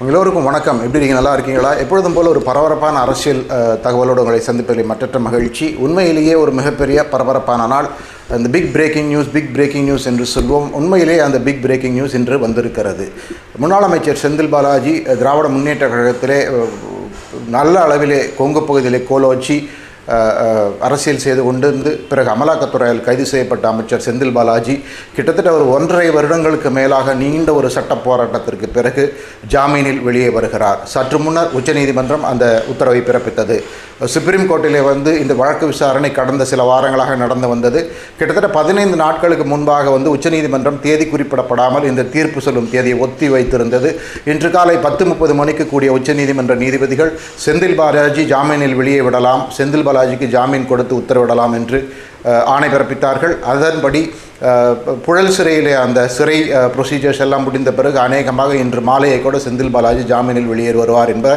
எல்லோருக்கும் வணக்கம். எப்படி இருக்கீங்க? நல்லா இருக்கீங்களா? எப்பொழுதும் போல் ஒரு பரபரப்பான அரசியல் தகவலோடு உங்களை சந்திப்பதில் மற்றற்ற மகிழ்ச்சி. உண்மையிலேயே ஒரு மிகப்பெரிய பரபரப்பான நாள். அந்த பிக் பிரேக்கிங் நியூஸ் என்று சொல்வோம். உண்மையிலேயே அந்த பிக் பிரேக்கிங் நியூஸ் இன்று வந்திருக்கிறது. முன்னாள் அமைச்சர் செந்தில் பாலாஜி திராவிட முன்னேற்ற கழகத்திலே நல்ல அளவிலே கொங்கு பகுதியிலே கோலோச்சி அரசியல் செய்து கொண்டு பிறகு அமலாக்கத்துறையால் கைது செய்யப்பட்ட அமைச்சர் செந்தில் பாலாஜி கிட்டத்தட்ட ஒரு 1.5 வருடங்களுக்கு மேலாக நீண்ட ஒரு சட்ட போராட்டத்திற்கு பிறகு ஜாமீனில் வெளியே வருகிறார். சற்று முன்னர் உச்சநீதிமன்றம் அந்த உத்தரவை பிறப்பித்தது. சுப்ரீம் கோர்ட்டிலே இந்த வழக்கு விசாரணை கடந்த சில வாரங்களாக நடந்து வந்தது. கிட்டத்தட்ட 15 நாட்களுக்கு முன்பாக உச்சநீதிமன்றம் தேதி குறிப்பிடப்படாமல் இந்த தீர்ப்பு சொல்லும் தேதியை ஒத்தி வைத்திருந்தது. இன்று காலை 10:30 மணிக்கு கூடிய உச்சநீதிமன்ற நீதிபதிகள் செந்தில் பாலாஜி ஜாமீனில் வெளியே விடலாம், செந்தில் பாலாஜிக்கு ஜாமீன் கொடுத்து உத்தரவிடலாம் என்று ஆணை பிறப்பித்தார்கள். அதன்படி புழல் சிறையிலே அந்த சிறை ப்ரொசீஜர்ஸ் எல்லாம் முடிந்த பிறகு அநேகமாக இன்று மாலையை கூட செந்தில் பாலாஜி ஜாமீனில் வெளியேறி வருவார் என்ற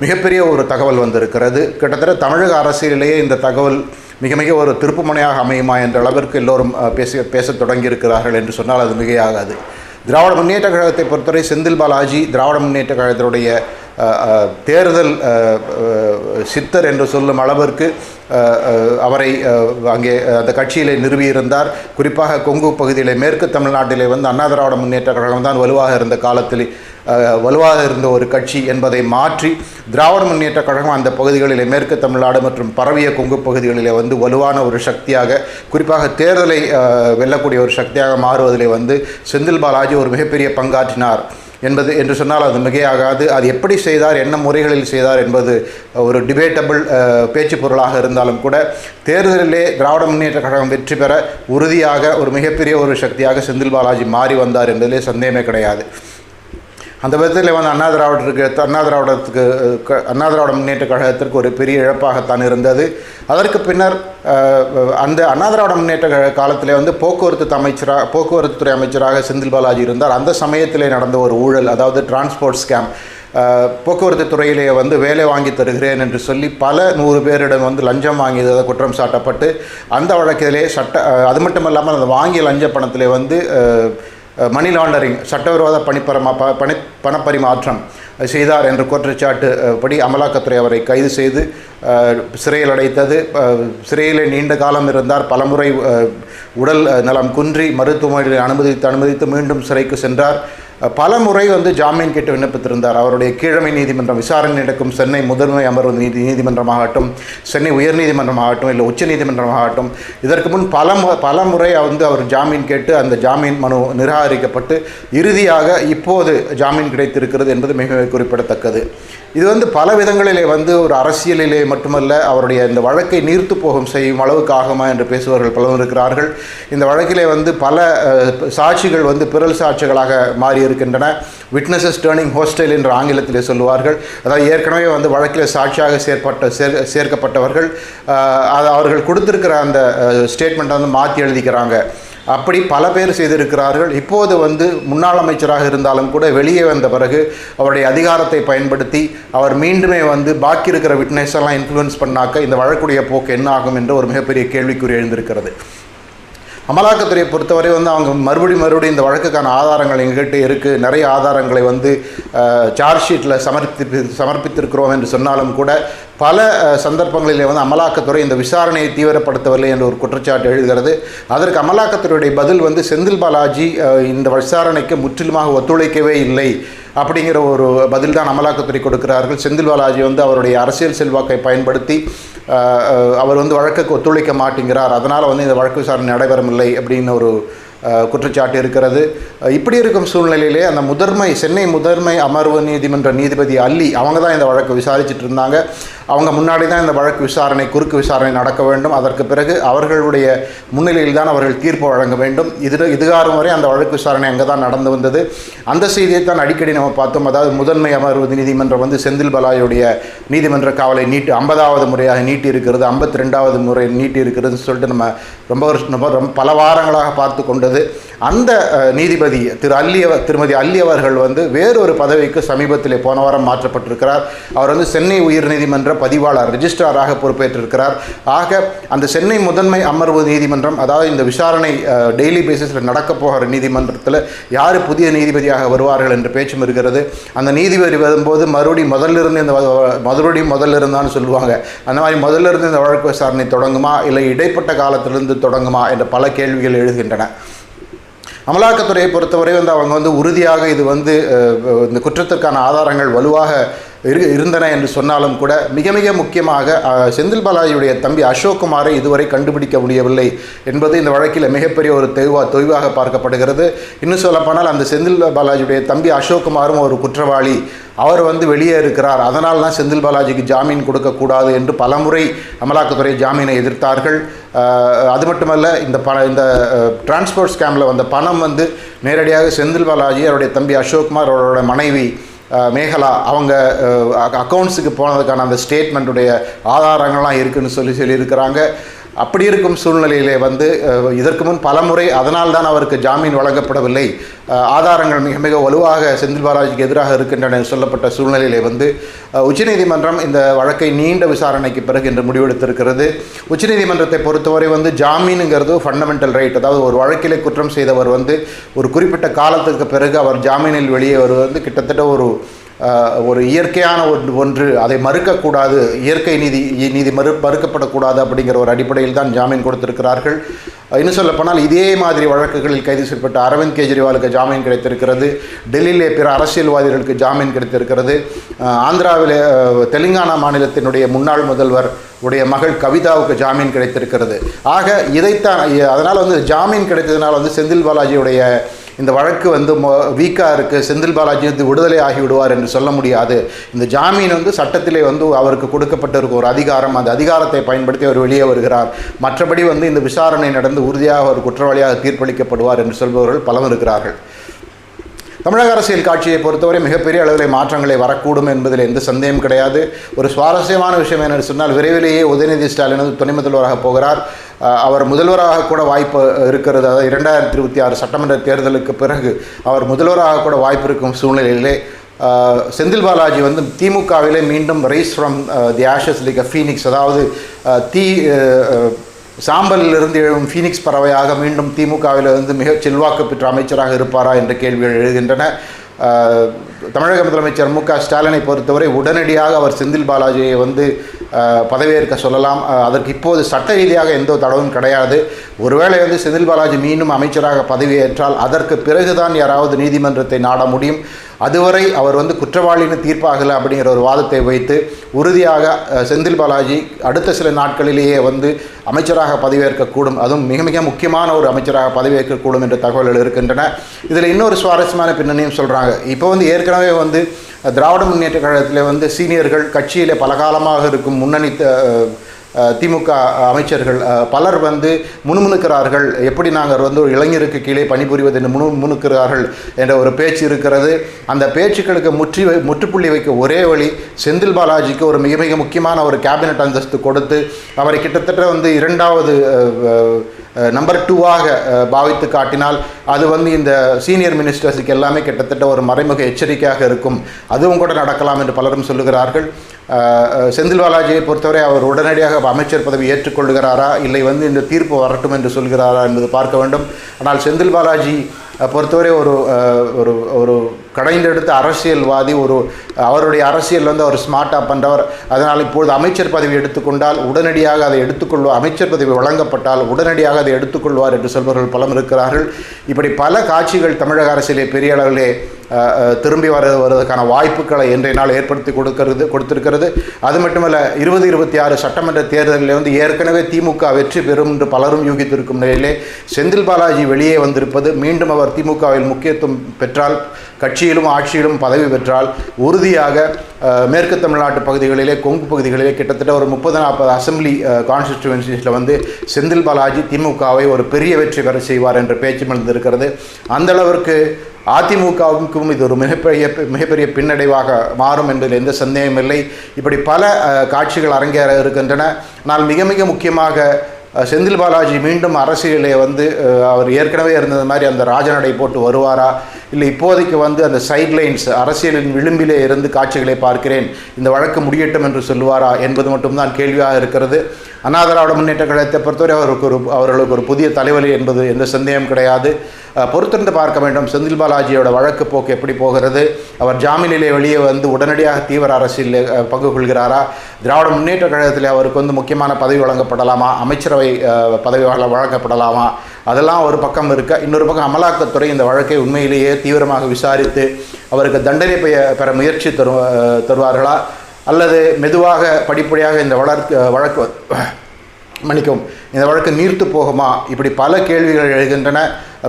மிகப்பெரிய ஒரு தகவல் வந்திருக்கிறது. கிட்டத்தட்ட தமிழக அரசியலிலேயே இந்த தகவல் மிக ஒரு திருப்புமுனையாக அமையுமா என்ற அளவிற்கு எல்லோரும் பேசத் தொடங்கியிருக்கிறார்கள் என்று சொன்னால் அது மிகையாகாது. திராவிட முன்னேற்ற கழகத்தை பொறுத்தவரை செந்தில் பாலாஜி திராவிட முன்னேற்ற கழகத்தினுடைய தேர்தல் சித்தர் என்று சொல்லும் அளவிற்கு அவரை அங்கே அந்த கட்சியிலே நிறுவியிருந்தார். குறிப்பாக கொங்கு பகுதியிலே மேற்கு தமிழ்நாட்டிலே அண்ணா திராவிட முன்னேற்ற கழகம் தான் வலுவாக இருந்த காலத்தில் வலுவாக இருந்த ஒரு கட்சி என்பதை மாற்றி திராவிட முன்னேற்ற கழகம் அந்த பகுதிகளிலே மேற்கு தமிழ்நாடு மற்றும் பரவிய கொங்கு பகுதிகளிலே வலுவான ஒரு சக்தியாக, குறிப்பாக தேர்தலை வெல்லக்கூடிய ஒரு சக்தியாக மாறுவதிலே செந்தில் பாலாஜி ஒரு மிகப்பெரிய பங்காற்றினார் என்று சொன்னால் அது மிகையாகாது. அது எப்படி செய்தார், என்ன முறைகளில் செய்தார் என்பது ஒரு டிபேட்டபிள் பேச்சு பொருளாக இருந்தாலும் கூட தேர்தலிலே திராவிட முன்னேற்ற கழகம் வெற்றி பெற உறுதியாக ஒரு மிகப்பெரிய ஒரு சக்தியாக செந்தில் பாலாஜி மாறி வந்தார் என்பதிலே சந்தேகமே கிடையாது. அந்த விதத்தில் அண்ணா திராவிட முன்னேற்ற கழகத்திற்கு ஒரு பெரிய இழப்பாகத்தான் இருந்தது. அதற்கு பின்னர் அந்த அண்ணா திராவிட முன்னேற்ற கழக காலத்திலே போக்குவரத்து துறை அமைச்சராக செந்தில் பாலாஜி இருந்தார். அந்த சமயத்திலே நடந்த ஒரு ஊழல், அதாவது டிரான்ஸ்போர்ட் ஸ்கேம், போக்குவரத்து துறையிலே வேலை வாங்கி தருகிறேன் என்று சொல்லி பல 100 பேரிடம் லஞ்சம் வாங்கியதாக குற்றம் சாட்டப்பட்டு அந்த வழக்கிலே அது மட்டும் இல்லாமல் அந்த வாங்கிய லஞ்ச பணத்திலே மணி லாண்டரிங், சட்டவிரோத பணப்பரிமாற்றம் செய்தார் என்ற குற்றச்சாட்டு படி அமலாக்கத்துறை அவரை கைது செய்து சிறையில் அடைத்தது. சிறையிலே நீண்ட காலம் இருந்தார். பலமுறை உடல் நலம் குன்றி மருத்துவமனையில் அனுமதித்து மீண்டும் சிறைக்கு சென்றார். பல முறை ஜாமீன் கேட்டு விண்ணப்பித்திருந்தார். அவருடைய கீழமை நீதிமன்றம் விசாரணை நடக்கும் சென்னை முதன்மை அமர்வு நீதிமன்றமாகட்டும், சென்னை உயர்நீதிமன்றமாகட்டும், இல்லை உச்ச நீதிமன்றமாகட்டும், இதற்கு முன் பல முறை அவர் ஜாமீன் கேட்டு அந்த ஜாமீன் மனு நிராகரிக்கப்பட்டு இறுதியாக இப்போது ஜாமீன் கிடைத்திருக்கிறது என்பது மிக குறிப்பிடத்தக்கது. இது பல விதங்களிலே ஒரு அரசியலிலே மட்டுமல்ல, அவருடைய இந்த வழக்கை நீர்த்து போகும் செய்யும் அளவுக்கு ஆகுமா என்று பேசுபவர்கள் பலரும் இருக்கிறார்கள். இந்த வழக்கிலே பல சாட்சிகள் பிறல் சாட்சிகளாக மாறியிருக்கின்றன. விட்னஸஸ் டேர்னிங் ஹோஸ்டைல் என்று ஆங்கிலத்திலே சொல்லுவார்கள். அதாவது ஏற்கனவே வழக்கில் சாட்சியாக சேர்க்கப்பட்டவர்கள் அவர்கள் கொடுத்திருக்கிற அந்த ஸ்டேட்மெண்ட்டை மாற்றி எழுதிக்கிறாங்க. அப்படி பல பேர் செய்திருக்கிறார்கள். இப்போது முன்னாள் அமைச்சராக இருந்தாலும் கூட வெளியே வந்த பிறகு அவருடைய அதிகாரத்தை பயன்படுத்தி அவர் மீண்டுமே பாக்கி இருக்கிற விட்னஸ் எல்லாம் இன்ஃப்ளூயன்ஸ் பண்ணாக்க இந்த வழக்குடைய போக்கு என்ன ஆகும் என்ற ஒரு மிகப்பெரிய கேள்விக்குறி எழுந்திருக்கிறது. அமலாக்கத்துறையை பொறுத்தவரை அவங்க மறுபடியும் இந்த வழக்குக்கான ஆதாரங்கள் எங்ககிட்ட இருக்குது. நிறைய ஆதாரங்களை சார்ஜ் ஷீட்டில் சமர்ப்பித்திருக்கிறோம் என்று சொன்னாலும் கூட பல சந்தர்ப்பங்களிலே அமலாக்கத்துறை இந்த விசாரணையை தீவிரப்படுத்தவில்லை என்ற ஒரு குற்றச்சாட்டு எழுதுகிறது. அதற்கு அமலாக்கத்துறையுடைய பதில் செந்தில் பாலாஜி இந்த விசாரணைக்கு முற்றிலுமாக ஒத்துழைக்கவே இல்லை அப்படிங்கிற ஒரு பதில் தான் அமலாக்கத்துறை கொடுக்கிறார்கள். செந்தில் பாலாஜி அவருடைய அரசியல் செல்வாக்கை பயன்படுத்தி அவர் வழக்குக்கு ஒத்துழைக்க மாட்டேங்கிறார், அதனால் இந்த வழக்கு விசாரணை நடைபெறவில்லை அப்படின்னு ஒரு குற்றச்சாட்டு இருக்கிறது. இப்படி இருக்கும் சூழ்நிலையிலே அந்த சென்னை முதன்மை அமர்வு நீதிமன்ற நீதிபதி அல்லி அவங்க தான் இந்த வழக்கு விசாரிச்சுட்டு இருந்தாங்க. அவங்க முன்னாடி தான் இந்த வழக்கு குறுக்கு விசாரணை நடக்க வேண்டும். அதற்கு பிறகு அவர்களுடைய முன்னிலையில் தான் அவர்கள் தீர்ப்பு வழங்க வேண்டும். இதுகாரும் வரை அந்த வழக்கு விசாரணை அங்கே தான் நடந்து வந்தது. அந்த செய்தியை தான் அடிக்கடி நம்ம பார்த்தோம். அதாவது முதன்மை அமர்வு நீதிமன்றம் செந்தில் பாலாஜியுடைய நீதிமன்ற காவலை 50வது முறையாக நீட்டி இருக்கிறது, 52வது முறை நீட்டி இருக்கிறதுன்னு சொல்லிட்டு நம்ம ரொம்ப பல வாரங்களாக பார்த்து கொண்டது. இருந்தது. அந்த நீதிபதி திருமதி அல்லி அவர்கள் வந்து வேறொரு பதவிக்கு சமீபத்திலே போன வாரம் மாற்றப்பட்டிருக்கிறார். அவர் வந்து சென்னை உயர்நீதிமன்ற பதிவாளர் ரெஜிஸ்ட்ராராக பொறுப்பேற்றிருக்கிறார். ஆக அந்த சென்னை முதன்மை அமர்வு நீதிமன்றம், அதாவது இந்த விசாரணை டெய்லி பேசிஸில் நடக்க போகிற நீதிமன்றத்தில் யார் புதிய நீதிபதியாக வருவார்கள் என்ற பேச்சும் இருக்கிறது. அந்த நீதிபதி வரும்போது மறுபடியும் முதல்ல இருந்தான்னு சொல்லுவாங்க. அந்த மாதிரி முதல்ல இருந்து இந்த வழக்கு விசாரணை தொடங்குமா, இல்லை இடைப்பட்ட காலத்திலிருந்து தொடங்குமா என்ற பல கேள்விகள் எழுகின்றன. அமலாக்கத்துறையை பொறுத்தவரை வந்து அவங்க வந்து உறுதியாக இது வந்து இந்த குற்றத்திற்கான ஆதாரங்கள் வலுவாக இருந்தன என்று சொன்னாலும் கூட மிக மிக முக்கியமாக செந்தில் பாலாஜியுடைய தம்பி அசோக்குமாரை இதுவரை கண்டுபிடிக்க முடியவில்லை என்பது இந்த வழக்கில் மிகப்பெரிய ஒரு தொய்வாக பார்க்கப்படுகிறது. இன்னும் சொல்லப்போனால் அந்த செந்தில் பாலாஜியுடைய தம்பி அசோக்குமாரும் ஒரு குற்றவாளி, அவர் வந்து வெளியே இருக்கிறார், அதனால் தான் செந்தில் பாலாஜிக்கு ஜாமீன் கொடுக்கக்கூடாது என்று பலமுறை அமலாக்கத்துறை ஜாமீனை எதிர்த்தார்கள். அது மட்டுமல்ல, இந்த டிரான்ஸ்போர்ட் ஸ்கேமில் வந்த பணம் வந்து நேரடியாக செந்தில் பாலாஜி, அவருடைய தம்பி அசோக்குமார், அவரோட மனைவி மேகலா அவங்க அக்கௌண்ட்ஸுக்கு போனதுக்கான அந்த ஸ்டேட்மெண்ட்டுடைய ஆதாரங்கள்லாம் இருக்குதுன்னு சொல்லியிருக்கிறாங்க. அப்படி இருக்கும் சூழ்நிலையிலே வந்து இதற்கு முன் பலமுறை அதனால்தான் அவருக்கு ஜாமீன் வழங்கப்படவில்லை, ஆதாரங்கள் மிக மிக வலுவாக செந்தில் பாலாஜிக்கு எதிராக இருக்கின்றன சொல்லப்பட்ட சூழ்நிலையிலே வந்து உச்சநீதிமன்றம் இந்த வழக்கை நீண்ட விசாரணைக்கு பிறகு இன்று முடிவெடுத்திருக்கிறது. உச்சநீதிமன்றத்தை பொறுத்தவரை வந்து ஜாமீனுங்கிறது ஃபண்டமெண்டல் ரைட். அதாவது ஒரு வழக்கிலே குற்றம் செய்தவர் வந்து ஒரு குறிப்பிட்ட காலத்துக்கு பிறகு அவர் ஜாமீனில் வெளியே வருவது வந்து கிட்டத்தட்ட ஒரு இயற்கையான ஒன்று, அதை மறுக்கக்கூடாது, இயற்கை நீதி மறுக்கப்படக்கூடாது அப்படிங்கிற ஒரு அடிப்படையில் தான் ஜாமீன் கொடுத்திருக்கிறார்கள். இன்னும் சொல்லப்போனால் இதே மாதிரி வழக்குகளில் கைது செய்யப்பட்ட அரவிந்த் கெஜ்ரிவாலுக்கு ஜாமீன் கிடைத்திருக்கிறது. டெல்லியிலே பிற அரசியல்வாதிகளுக்கு ஜாமீன் கிடைத்திருக்கிறது. ஆந்திராவிலே தெலுங்கானா மாநிலத்தினுடைய முன்னாள் முதல்வர் உடைய மகள் கவிதாவுக்கு ஜாமீன் கிடைத்திருக்கிறது. ஆக இதைத்தான், அதனால் வந்து ஜாமீன் கிடைத்ததுனால வந்து செந்தில் பாலாஜியுடைய இந்த வழக்கு வந்து வீக்காக இருக்குது, செந்தில் பாலாஜி வந்து விடுதலை ஆகிவிடுவார் என்று சொல்ல முடியாது. இந்த ஜாமீன் வந்து சட்டத்திலே வந்து அவருக்கு கொடுக்கப்பட்டிருக்க ஒரு அதிகாரம், அந்த அதிகாரத்தை பயன்படுத்தி அவர் வெளியே வருகிறார். மற்றபடி வந்து இந்த விசாரணை நடந்து உறுதியாக ஒரு குற்றவாளியாக தீர்ப்பளிக்கப்படுவார் என்று சொல்பவர்கள் பலரும் இருக்கிறார்கள். தமிழக அரசியல் காட்சியை பொறுத்தவரை மிகப்பெரிய அளவில் மாற்றங்களை வரக்கூடும் என்பதில் எந்த சந்தேகம் கிடையாது. ஒரு சுவாரஸ்யமான விஷயம் என்னென்னு சொன்னால், விரைவிலேயே உதயநிதி ஸ்டாலின் வந்து துணை முதல்வராக போகிறார். அவர் முதல்வராக கூட வாய்ப்பு இருக்கிறது. அதாவது 2026 சட்டமன்ற தேர்தலுக்கு பிறகு அவர் முதல்வராக கூட வாய்ப்பு இருக்கும் சூழ்நிலையிலே செந்தில் பாலாஜி வந்து திமுகவிலே மீண்டும் rice from the Ashes like a Phoenix, அதாவது சாம்பலிலிருந்து எழும் ஃபீனிக்ஸ் பறவையாக மீண்டும் திமுகவில் வந்து மிக செல்வாக்கு பெற்ற அமைச்சராக இருப்பாரா என்ற கேள்விகள் எழுகின்றன. தமிழக முதலமைச்சர் மு.க.ஸ்டாலினை பொறுத்தவரை உடனடியாக அவர் செந்தில் பாலாஜியை வந்து பதவியேற்க சொல்லலாம். அதற்கு இப்போது சட்ட ரீதியாக எந்த தடவும் கிடையாது. ஒருவேளை வந்து செந்தில் பாலாஜி மீண்டும் அமைச்சராக பதவியேற்றால் அதற்கு பிறகுதான் யாராவது நீதிமன்றத்தை நாட முடியும். அதுவரை அவர் வந்து குற்றவாளின்னு தீர்ப்பாகலை அப்படிங்கிற ஒரு வாதத்தை வைத்து உறுதியாக செந்தில் பாலாஜி அடுத்த சில நாட்களிலேயே வந்து அமைச்சராக பதவியேற்கக்கூடும். அதுவும் மிக மிக முக்கியமான ஒரு அமைச்சராக பதவியேற்கக்கூடும் என்ற தகவல்கள் இருக்கின்றன. இதில் இன்னொரு சுவாரஸ்யமான பின்னணியும் சொல்கிறாங்க. இப்போ வந்து ஏற்கனவே வந்து திராவிட முன்னேற்ற கழகத்தில் வந்து சீனியர்கள், கட்சியில் பல காலமாக இருக்கும் முன்னணி திமுக அமைச்சர்கள் பலர் வந்து முணுமுணுக்கிறார்கள். எப்படி நாங்கள் வந்து ஒரு இளைஞருக்கு கீழே பணிபுரிவது என்று முணுமுணுக்கிறார்கள் என்ற ஒரு பேச்சு இருக்கிறது. அந்த பேச்சுக்களுக்கு முற்றுப்புள்ளி வைக்க ஒரே வழி, செந்தில் பாலாஜிக்கு ஒரு மிக மிக முக்கியமான ஒரு கேபினட் அந்தஸ்து கொடுத்து அவரை கிட்டத்தட்ட வந்து இரண்டாவது நம்பர் 2ஆக பாவித்து காட்டினால் அது வந்து இந்த சீனியர் மினிஸ்டர்ஸுக்கு எல்லாமே கிட்டத்தட்ட ஒரு மறைமுக எச்சரிக்கையாக இருக்கும். அதுவும் கூட நடக்கலாம் என்று பலரும் சொல்லுகிறார்கள். செந்தில் பாலாஜியை பொறுத்தவரை அவர் உடனடியாக அமைச்சர் பதவி ஏற்றுக்கொள்கிறாரா, இல்லை வந்து இந்த தீர்ப்பு வரட்டும் என்று சொல்கிறாரா என்பது பார்க்க வேண்டும். ஆனால் செந்தில் பாலாஜி பொறுத்தவரை ஒரு ஒரு கடைந்தெடுத்த அரசியல்வாதி, அவருடைய அரசியல் வந்து அவர் ஸ்மார்ட்டாக பண்ணுறவர். அதனால் இப்பொழுது அமைச்சர் பதவி எடுத்துக்கொண்டால் உடனடியாக அதை எடுத்துக்கொள்வார், அமைச்சர் பதவி வழங்கப்பட்டால் உடனடியாக அதை எடுத்துக்கொள்வார் என்று சொல்பவர்கள் பலரும் இருக்கிறார்கள். இப்படி பல காட்சிகள் தமிழக அரசியலே பெரிய அளவிலே திரும்பி வருவதற்கான வாய்ப்புகளை இன்றைய நாள் ஏற்படுத்தி கொடுத்திருக்கிறது. அது மட்டுமல்ல, 2026 சட்டமன்ற தேர்தலில் வந்து ஏற்கனவே திமுக வெற்றி பெறும் என்று பலரும் யூகித்திருக்கும் நிலையிலே செந்தில் பாலாஜி வெளியே வந்திருப்பது, மீண்டும் அவர் திமுகவில் முக்கியத்துவம் பெற்றால், கட்சியிலும் ஆட்சியிலும் பதவி பெற்றால் உறுதியாக மேற்கு தமிழ்நாட்டு பகுதிகளிலே, கொங்கு பகுதிகளிலே கிட்டத்தட்ட ஒரு 30-40 அசம்பிளி கான்ஸ்டிடியூவன்சிஸில் வந்து செந்தில் பாலாஜி திமுகவை ஒரு பெரிய வெற்றி பெற செய்வார் என்ற பேச்சு எழுந்திருக்கிறது. அந்தளவிற்கு அதிமுகவுக்கும் இது ஒரு மிகப்பெரிய பின்னடைவாக மாறும் என்பதில் எந்த சந்தேகமில்லை. இப்படி பல காட்சிகள் அரங்கேற இருக்கின்றன. ஆனால் மிக மிக முக்கியமாக செந்தில் பாலாஜி மீண்டும் அரசியலே வந்து அவர் ஏற்கனவே இருந்தது மாதிரி அந்த ராஜநடை போட்டு வருவாரா, இல்லை இப்போதைக்கு வந்து அந்த சைட்லைன்ஸ் அரசியலின் விளிம்பிலே இருந்து காட்சிகளை பார்க்கிறேன், இந்த வழக்கு முடியட்டும் என்று சொல்லுவாரா என்பது மட்டும்தான் கேள்வியாக இருக்கிறது. அண்ணா திராவிட முன்னேற்ற கழகத்தை பொறுத்தவரை அவர்களுக்கு ஒரு புதிய தலைவலி என்பது எந்த சந்தேகம் கிடையாது. பொறுத்திருந்து பார்க்க வேண்டும் செந்தில் பாலாஜியோட வழக்கு போக்கு எப்படி போகிறது. அவர் ஜாமீனிலே வெளியே வந்து உடனடியாக தீவிர அரசியலில் பங்கு கொள்கிறாரா, திராவிட முன்னேற்ற கழகத்தில் அவருக்கு வந்து முக்கியமான பதவி வழங்கப்படலாமா, அமைச்சரவை பதவி வழங்கப்படலாமா, அதெல்லாம் ஒரு பக்கம் இருக்க, இன்னொரு பக்கம் அமலாக்கத்துறை இந்த வழக்கை உண்மையிலேயே தீவிரமாக விசாரித்து அவருக்கு தண்டனை பெற முயற்சி தருவார்களா, அல்லது மெதுவாக படிப்படியாக இந்த வழக்கு இந்த வழக்கு நீர்த்து போகுமா, இப்படி பல கேள்விகள் எழுகின்றன.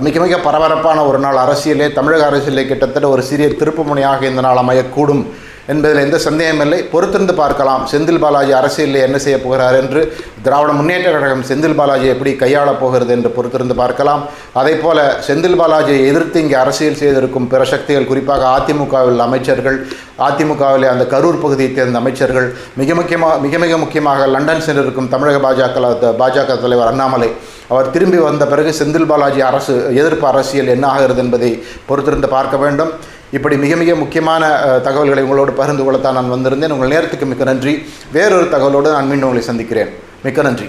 மிக மிக பரபரப்பான ஒரு நாள் அரசியலே, தமிழக அரசியலே கிட்டத்தட்ட ஒரு சிறிய திருப்புமுனையாக இந்த நாள் அமையக்கூடும் என்பதில் எந்த சந்தேகமில்லை. பொறுத்திருந்து பார்க்கலாம் செந்தில் பாலாஜி அரசியலில் என்ன செய்ய போகிறார் என்று. திராவிட முன்னேற்ற கழகம் செந்தில் பாலாஜி எப்படி கையாளப் போகிறது என்று பொறுத்திருந்து பார்க்கலாம். அதே போல செந்தில் பாலாஜியை எதிர்த்து இங்கே அரசியல் செய்திருக்கும் பிற சக்திகள், குறிப்பாக அதிமுகவில் அமைச்சர்கள், அதிமுகவில் அந்த கரூர் பகுதியை சேர்ந்த அமைச்சர்கள், மிக முக்கியமாக லண்டன் சென்றிருக்கும் தமிழக பாஜக தலைவர் அண்ணாமலை, அவர் திரும்பி வந்த பிறகு செந்தில் பாலாஜி எதிர்ப்பு அரசியல் என்ன ஆகிறது என்பதை பொறுத்திருந்து பார்க்க வேண்டும். இப்படி மிக முக்கியமான தகவல்களை உங்களோடு பகிர்ந்து கொள்ளத்தான் நான் வந்திருந்தேன். உங்கள் நேரத்துக்கு மிக்க நன்றி. வேறொரு தகவலோடு நான் மீண்டும் உங்களை சந்திக்கிறேன். மிக்க நன்றி.